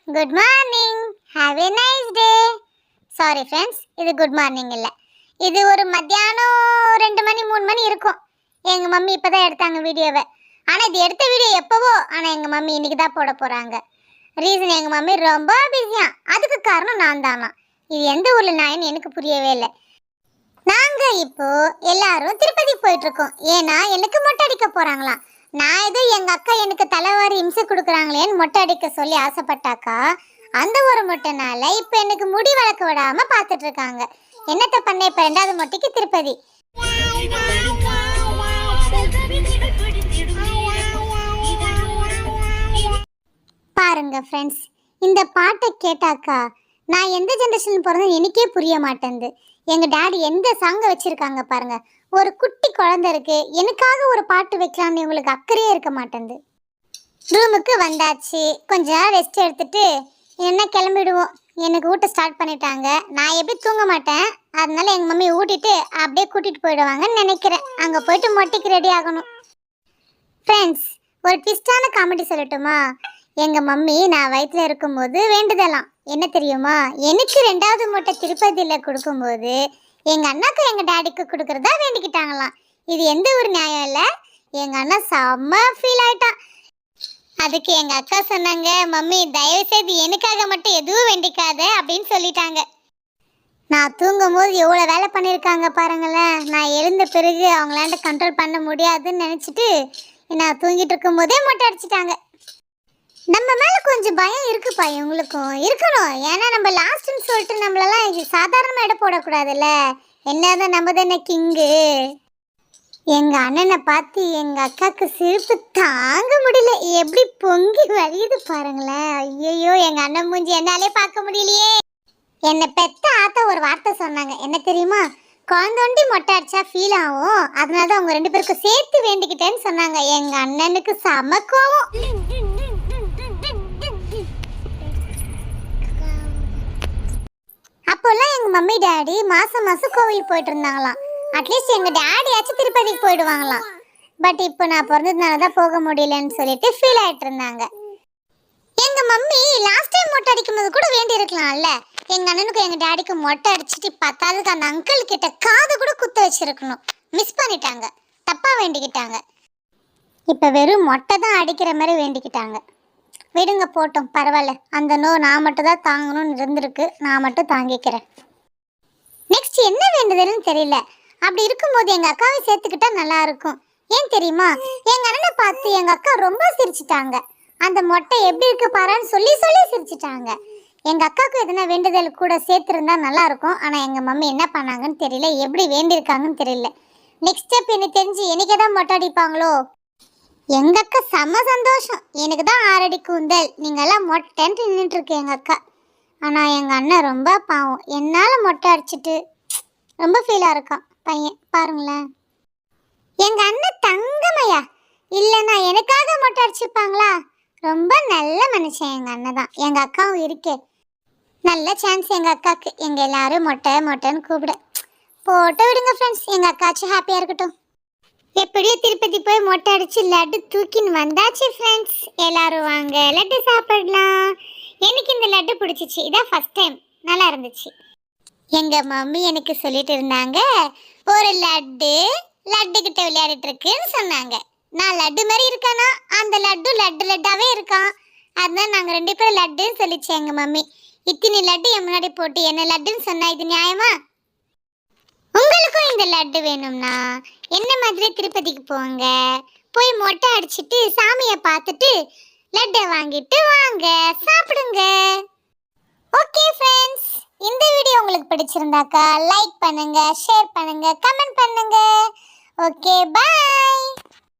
Good morning. Have a nice day. Sorry friends, இது good morning இல்லை, இது ஒரு மத்தியானம் 2 மணி 3 மணி இருக்கும். எங்கள் மம்மி இப்போ தான் எடுத்தாங்க வீடியோவை. ஆனால் இது எடுத்த வீடியோ எப்போவோ, ஆனால் எங்கள் மம்மி இன்னைக்கு தான் போட போகிறாங்க. ரீசன் எங்கள் மம்மி ரொம்ப பிஸியா, அதுக்கு காரணம் நான் தானா. இது எந்த ஊரில் நாயின்னு எனக்கு புரியவே இல்லை. நாங்கள் இப்போ எல்லாரும் திருப்பதி போயிட்டு இருக்கோம். ஏன்னா எனக்கு மொட்டை அடிக்க போகிறாங்களாம். நான் ஏதோ எங்கள் அக்கா எனக்கு தலைவாரி இம்சை கொடுக்குறாங்களேன்னு மொட்டை அடிக்க சொல்லி ஆசைப்பட்டாக்கா, அந்த ஒரு மொட்டைனால இப்போ எனக்கு முடி வளர்க்க விடாமல் பார்த்துட்டு இருக்காங்க. என்னத்தை பண்ண, இப்போ 2வது மொட்டைக்கு திருப்பதி. பாருங்க ஃப்ரெண்ட்ஸ், இந்த பாட்டை கேட்டாக்கா நான் எந்த ஜென்ரேஷன் பிறந்தேன் எனக்கே புரிய மாட்டேங்குது. எங்கள் டாடி எந்த சாங்கை வச்சுருக்காங்க பாருங்க. ஒரு குட்டி குழந்தை இருக்கு, எனக்காக ஒரு பாட்டு வைக்கலான்னு இவங்களுக்கு அக்கறையே இருக்க மாட்டேங்குது. ரூமுக்கு வந்தாச்சு, கொஞ்ச நேரம் ரெஸ்ட் எடுத்துட்டு என்ன கிளம்பிடுவோம். எனக்கு ஊட்ட ஸ்டார்ட் பண்ணிட்டாங்க. நான் எப்படி தூங்க மாட்டேன், அதனால எங்கள் மம்மி ஊட்டிட்டு அப்படியே கூட்டிகிட்டு போயிடுவாங்கன்னு நினைக்கிறேன். அங்கே போயிட்டு மொட்டைக்கு ரெடி ஆகணும். ஃப்ரெண்ட்ஸ், ஒரு ட்விஸ்டான காமெடி சொல்லட்டுமா? எங்கள் மம்மி நான் வயிற்றில் இருக்கும்போது வேண்டுதலாம் என்ன தெரியுமா? எனக்கு 2வது மொட்டை திருப்பதியில் கொடுக்கும்போது எங்கள் அண்ணாக்கு எங்கள் டாடிக்கு கொடுக்குறதா வேண்டிக்கிட்டாங்களாம். இது எந்த ஒரு நியாயம் இல்லை. எங்கள் அண்ணா செம்ம ஃபீல் ஆயிட்டான். அதுக்கு எங்கள் அக்கா சொன்னாங்க, மம்மி தயவு செய்து எனக்காக மட்டும் எதுவும் வேண்டிக்காத அப்படின்னு சொல்லிட்டாங்க. நான் தூங்கும் போது எவ்வளோ வேலை பண்ணியிருக்காங்க பாருங்களேன். நான் எழுந்த பிறகு அவங்களாண்ட கண்ட்ரோல் பண்ண முடியாதுன்னு நினச்சிட்டு நான் தூங்கிட்டு இருக்கும் போதே மொட்டை அடிச்சிட்டாங்க. நம்ம மேலே கொஞ்சம் பயம் இருக்குப்பா, இவங்களுக்கும் இருக்கணும். ஏன்னா நம்ம லாஸ்ட்னு சொல்லிட்டு நம்மளெல்லாம் சாதாரணமாக இடம் போடக்கூடாதுல்ல. என்னதான் நம்ம தானே கிங்கு. எங்கள் அண்ணனை பார்த்து எங்கள் அக்காவுக்கு சிரிப்பு தாங்க முடியல. எப்படி பொங்கி வழியுது பாருங்களேன். ஐயோ, எங்கள் அண்ணன் மூஞ்சி என்னாலே பார்க்க முடியலையே. என்னை பெத்த ஆத்தா ஒரு வார்த்தை சொன்னாங்க, என்ன தெரியுமா? குழந்தோண்டி மொட்டை அடிச்சா ஃபீல் ஆகும், அதனால தான் அவங்க 2 பேருக்கும் சேர்த்து வேண்டிக்கிட்டேன்னு சொன்னாங்க. எங்கள் அண்ணனுக்கு செம கோவம். அப்போல்லாம் எங்கள் மம்மி டாடி மாதம் கோவில் போயிட்டு இருந்தாங்களாம். அட்லீஸ்ட் எங்கள் டாடியாச்சும் திருப்பதிக்கு போயிடுவாங்களாம். பட் இப்போ நான் பிறந்ததுனால தான் போக முடியலன்னு சொல்லிட்டு ஃபீல் ஆகிட்டு இருந்தாங்க. எங்கள் மம்மி லாஸ்ட் டைம் மொட்டை அடிக்கும்போது கூட வேண்டி இருக்கலாம்ல. எங்கள் அண்ணனுக்கும் எங்கள் டாடிக்கும் மொட்டை அடிச்சுட்டு 10வது அந்த அங்கிள் கிட்ட காது கூட குத்த வச்சிருக்கணும். மிஸ் பண்ணிட்டாங்க, தப்பாக வேண்டிக்கிட்டாங்க. இப்போ வெறும் மொட்டை தான் அடிக்கிற மாதிரி வேண்டிக்கிட்டாங்க. விடுங்க போட்டோம், பரவாயில்ல. அந்த நான் மட்டும் தான் தாங்கணும்னு இருந்திருக்கு, நான் மட்டும் தாங்கிக்கிறேன். நெக்ஸ்ட் என்ன வேண்டுதல்னு தெரியல. அப்படி இருக்கும்போது எங்கள் அக்காவை சேர்த்துக்கிட்டா நல்லா இருக்கும். ஏன் தெரியுமா? எங்கள் அண்ணனை பார்த்து எங்கள் அக்கா ரொம்ப சிரிச்சிட்டாங்க. அந்த மொட்டை எப்படி இருக்கு பாருன்னு சொல்லி சிரிச்சிட்டாங்க. எங்கள் அக்காவுக்கு எதனா வேண்டுதல் கூட சேர்த்துருந்தா நல்லா இருக்கும். ஆனால் எங்கள் மம்மி என்ன பண்ணாங்கன்னு தெரியல, எப்படி வேண்டியிருக்காங்கன்னு தெரியல. நெக்ஸ்ட் ஸ்டெப் எனக்கு தெரிஞ்சு எனக்கே தான் மொட்டை அடிப்பாங்களோ. எங்கள் அக்கா செம்ம சந்தோஷம். எனக்கு தான் 6 அடி கூந்தல், நீங்கள்லாம் மொட்டைன்ட்டு நின்றுட்டு இருக்கு எங்கள் அக்கா. ஆனால் எங்கள் அண்ணன் ரொம்ப பாவம், என்னால் மொட்டை அடிச்சிட்டு ரொம்ப ஃபீலாக இருக்கான் பையன். பாருங்களேன், எங்கள் அண்ணன் தங்கமையா இல்லைன்னா எனக்காக மொட்டை அடிச்சிருப்பாங்களா? ரொம்ப நல்ல மனுஷன் எங்கள் அண்ணன் தான். எங்கள் அக்காவும் இருக்கே, நல்ல சான்ஸ் எங்கள் அக்காவுக்கு. எங்கள் எல்லாரும் மொட்டைன்னு கூப்பிட போட்டு விடுங்க ஃப்ரெண்ட்ஸ். எங்கள் அக்காச்சும் ஹாப்பியாக இருக்கட்டும். எப்படியோ திருப்பதி போய் மொட்டை அடிச்சு லட்டு தூக்கின்னு வந்தாச்சு ஃப்ரெண்ட்ஸ். எல்லாரும் வாங்க லட்டு சாப்பிடலாம். எனக்கு இந்த லட்டு பிடிச்சிச்சு, இதான் ஃபர்ஸ்ட் டைம், நல்லா இருந்துச்சு. எங்கள் மம்மி எனக்கு சொல்லிட்டு இருந்தாங்க, ஒரு லட்டு கிட்ட விளையாடிட்டு இருக்குன்னு சொன்னாங்க. நான் லட்டு மாதிரி இருக்கானா, அந்த லட்டாவே இருக்கான். அதனால நாங்கள் 2 பேரும் லட்டுன்னு சொல்லிச்சு எங்கள் மம்மி. இத்தனை லட்டு என் முன்னாடி போட்டு என்ன லட்டுன்னு சொன்னா இது நியாயமா? உங்களுக்கும் இந்த லட்டு வேணும்னா என்ன மாதிரி திருப்பதிக்கு போங்க, போய் மொட்டை அடிச்சுட்டு சாமியை பார்த்துட்டு லட்டை வாங்கிட்டு வாங்க, சாப்பிடுங்க. ஓகே ஃப்ரெண்ட்ஸ், இந்த வீடியோ உங்களுக்கு பிடிச்சிருந்தாக்கா லைக் பண்ணுங்க, ஷேர் பண்ணுங்க, கமெண்ட் பண்ணுங்க. ஓகே, பாய்.